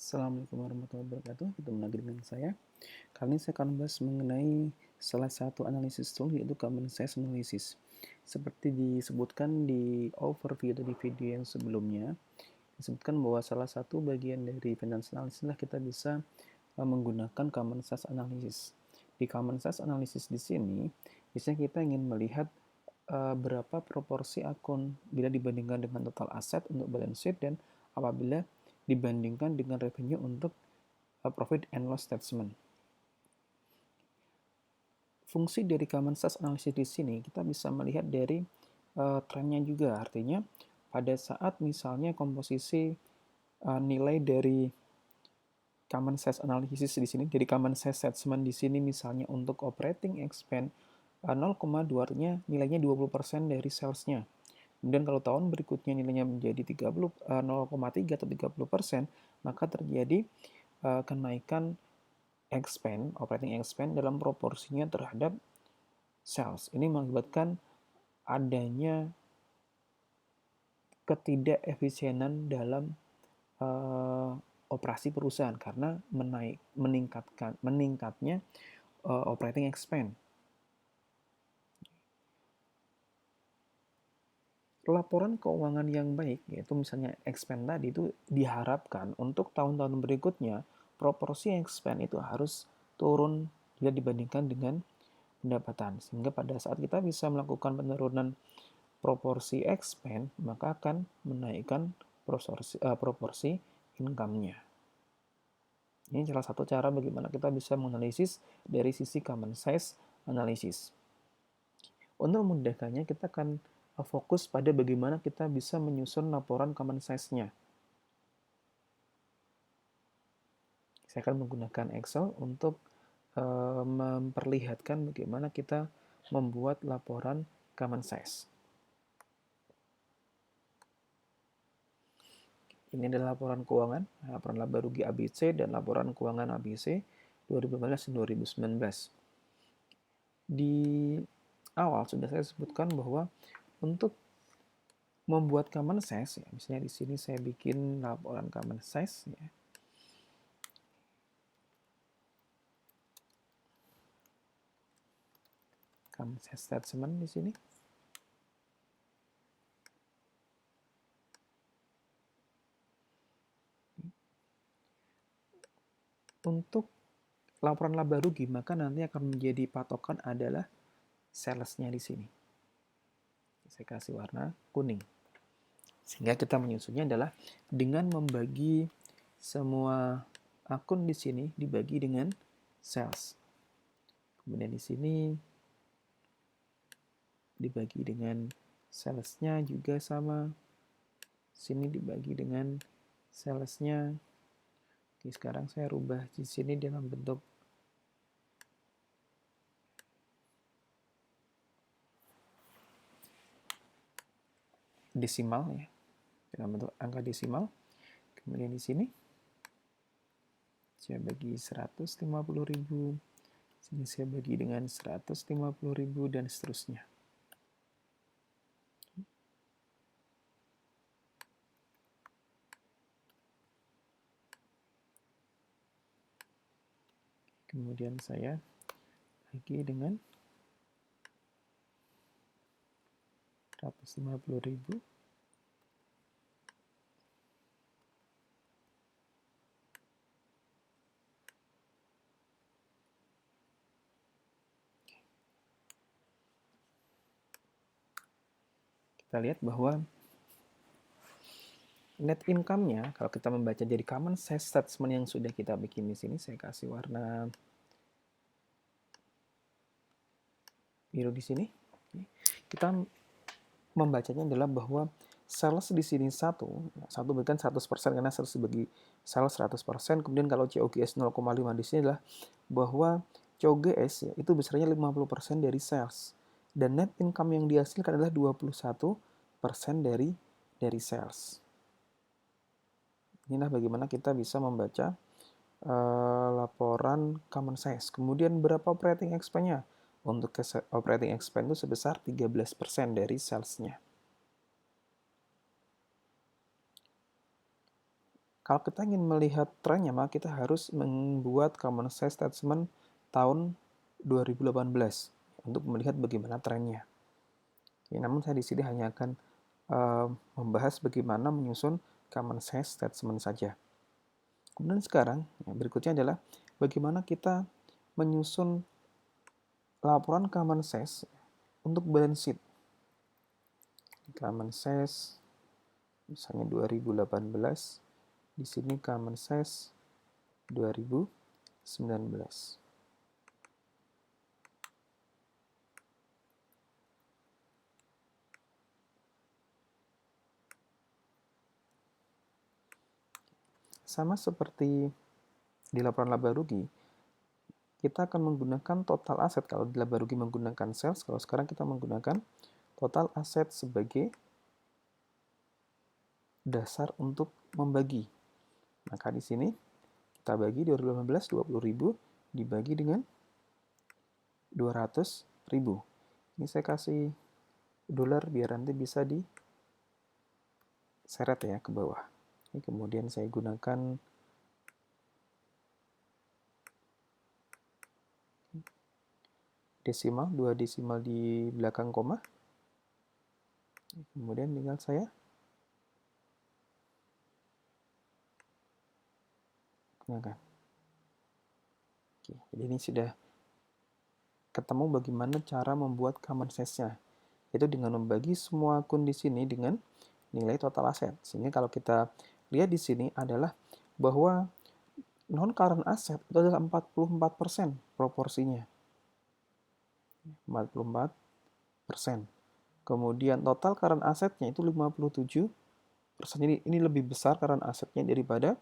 Assalamualaikum warahmatullahi wabarakatuh. Ketemu lagi dengan saya. Kali ini saya akan bahas mengenai salah satu analisis tool, yaitu common size analysis. Seperti disebutkan di overview dari video yang sebelumnya, disebutkan bahwa salah satu bagian dari financial analysis adalah kita bisa menggunakan common size analysis. Di common size analysis di sini, biasanya kita ingin melihat berapa proporsi akun bila dibandingkan dengan total aset untuk balance sheet dan apabila dibandingkan dengan revenue untuk profit and loss statement. Fungsi dari common size analysis di sini kita bisa melihat dari trennya juga, artinya pada saat misalnya komposisi nilai dari common size analysis di sini, dari common size statement di sini misalnya untuk operating expense 0,2 artinya nilainya 20% dari salesnya. Kemudian kalau tahun berikutnya nilainya menjadi 0,3 atau 30%, maka terjadi kenaikan operating expense dalam proporsinya terhadap sales. Ini mengakibatkan adanya ketidakefisienan dalam operasi perusahaan karena meningkatnya operating expense. Laporan keuangan yang baik, yaitu misalnya expense tadi, itu diharapkan untuk tahun-tahun berikutnya proporsi expense itu harus turun bila dibandingkan dengan pendapatan. Sehingga pada saat kita bisa melakukan penurunan proporsi expense, maka akan menaikkan proporsi income-nya. Ini salah satu cara bagaimana kita bisa menganalisis dari sisi common size analysis. Untuk memudahkannya, kita akan fokus pada bagaimana kita bisa menyusun laporan common size-nya. Saya akan menggunakan Excel untuk memperlihatkan bagaimana kita membuat laporan common size. Ini adalah laporan keuangan, laporan laba rugi ABC dan laporan keuangan ABC 2015 dan 2019. Di awal sudah saya sebutkan bahwa untuk membuat common size, ya, misalnya di sini saya bikin laporan common size, ya. Common size statement di sini. Untuk laporan laba rugi, maka nanti akan menjadi patokan adalah sales-nya di sini. Saya kasih warna kuning. Sehingga kita menyusunnya adalah dengan membagi semua akun di sini dibagi dengan sales. Kemudian di sini dibagi dengan sales-nya juga sama. Sini dibagi dengan sales-nya. Oke, sekarang saya rubah di sini dalam bentuk desimal, ya, dalam bentuk angka desimal. Kemudian di sini saya bagi 150.000, sini saya bagi dengan 150.000 dan seterusnya. Kemudian saya bagi dengan 150.000. Kita lihat bahwa net income-nya, kalau kita membaca dari common size statement yang sudah kita bikin di sini, saya kasih warna biru di sini. Kita membacanya adalah bahwa sales di sini satu bukan 100% karena sales dibagi sales 100%. Kemudian kalau COGS 0,5 di sini adalah bahwa COGS, ya, itu besarnya 50% dari sales. Dan net income yang dihasilkan adalah 21% dari sales. Inilah bagaimana kita bisa membaca laporan common size. Kemudian berapa operating expense-nya? Untuk operating expense itu sebesar 13% dari sales-nya. Kalau kita ingin melihat trennya, maka kita harus membuat common sense statement tahun 2018 untuk melihat bagaimana trennya. Oke, namun saya di sini hanya akan membahas bagaimana menyusun common sense statement saja. Kemudian sekarang, berikutnya adalah bagaimana kita menyusun laporan common sense untuk balance sheet. Common sense misalnya 2018, di sini common sense 2019. Sama seperti di laporan laba rugi, kita akan menggunakan total aset. Kalau di laba rugi menggunakan sales, kalau sekarang kita menggunakan total aset sebagai dasar untuk membagi. Maka di sini kita bagi 2018 20.000 dibagi dengan 200.000. Ini saya kasih dolar biar nanti bisa diseret ya ke bawah. Ini kemudian saya gunakan desimal, 2 desimal di belakang koma. Kemudian tinggal saya gunakan. Oke, jadi ini sudah ketemu bagaimana cara membuat common sense-nya. Itu dengan membagi semua akun di sini dengan nilai total aset. Sehingga kalau kita lihat di sini adalah bahwa non current asset itu adalah 44% proporsinya. 44%. Kemudian total current assetnya itu 57%. Ini lebih besar current assetnya daripada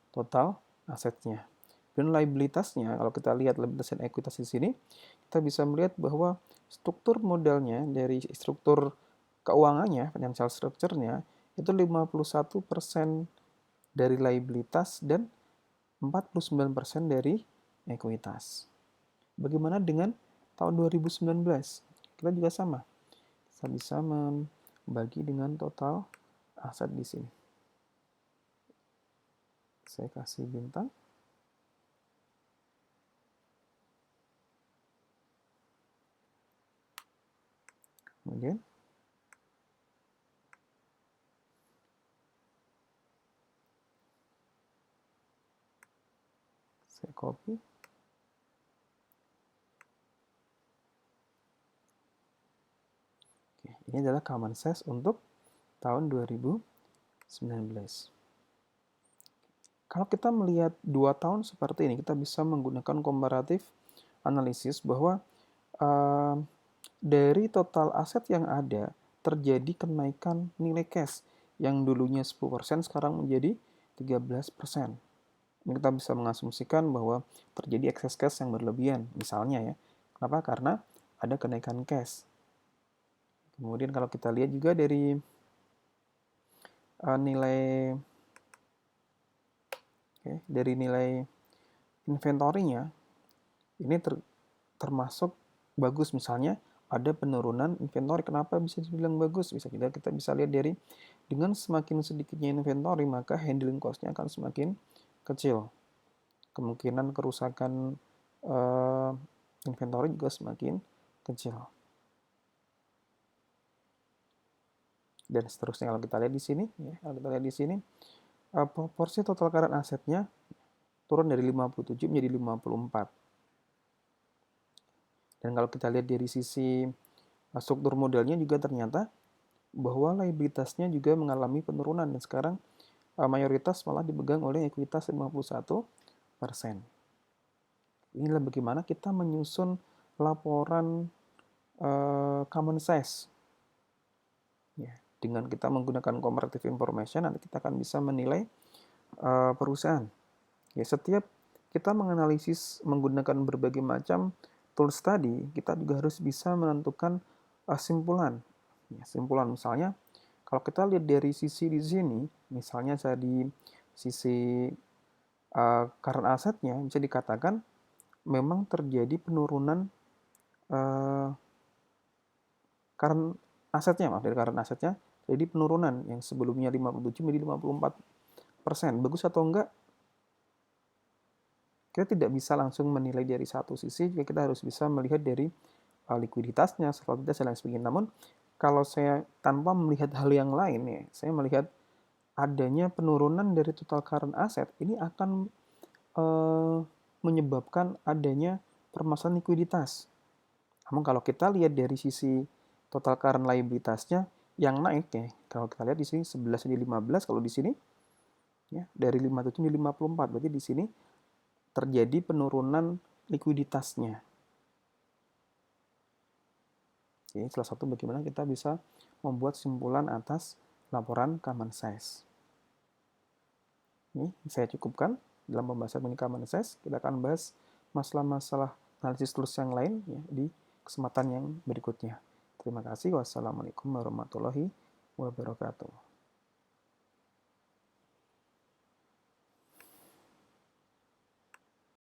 total asetnya. Dan liabilitasnya, kalau kita lihat liabilitas dan ekuitas di sini, kita bisa melihat bahwa struktur modalnya dari struktur keuangannya, financial structure-nya, itu 51% dari liabilitas dan 49% dari ekuitas. Bagaimana dengan tahun 2019? Kita juga sama. Kita bisa membagi dengan total aset di sini. Saya kasih bintang. Kemudian saya copy. Oke, ini adalah common sense untuk tahun 2019. Kalau kita melihat 2 tahun seperti ini, kita bisa menggunakan comparative analysis bahwa dari total aset yang ada, terjadi kenaikan nilai cash yang dulunya 10% sekarang menjadi 13%. Ini kita bisa mengasumsikan bahwa terjadi excess cash yang berlebihan, misalnya ya. Kenapa? Karena ada kenaikan cash. Kemudian kalau kita lihat juga dari nilai dari nilai inventory-nya, ini termasuk bagus. Misalnya ada penurunan inventory. Kenapa bisa dibilang bagus? Kita bisa lihat dari dengan semakin sedikitnya inventory, maka handling cost-nya akan semakin kecil. Kemungkinan kerusakan inventory juga semakin kecil. Dan seterusnya kalau kita lihat di sini, proporsi total current asetnya turun dari 57 menjadi 54. Dan kalau kita lihat dari sisi struktur modalnya juga ternyata bahwa liabilitasnya juga mengalami penurunan dan sekarang mayoritas malah dipegang oleh ekuitas 51%. Inilah bagaimana kita menyusun laporan common size. Ya, dengan kita menggunakan comparative information, nanti kita akan bisa menilai perusahaan. Ya, setiap kita menganalisis menggunakan berbagai macam tools tadi, kita juga harus bisa menentukan simpulan. Ya, simpulan misalnya, kalau kita lihat dari sisi di sini, misalnya saya di sisi current assetnya, bisa dikatakan memang terjadi penurunan current asetnya, dari current asetnya, jadi penurunan yang sebelumnya 57 menjadi 54 bagus atau enggak, kita tidak bisa langsung menilai dari satu sisi, juga kita harus bisa melihat dari likuiditasnya, solvabilitas, dan lain sebagainya. Namun, kalau saya tanpa melihat hal yang lain, ya, saya melihat adanya penurunan dari total current asset, ini akan menyebabkan adanya permasalahan likuiditas. Namun kalau kita lihat dari sisi total current liabilitasnya yang naik ya, kalau kita lihat di sini 11 jadi 15, kalau di sini ya dari 57 jadi 54, berarti di sini terjadi penurunan likuiditasnya. Ini salah satu bagaimana kita bisa membuat simpulan atas laporan common size. Ini saya cukupkan dalam pembahasan mengenai common size. Kita akan bahas masalah-masalah analisis tools yang lain ya, di kesempatan yang berikutnya. Terima kasih. Wassalamualaikum warahmatullahi wabarakatuh.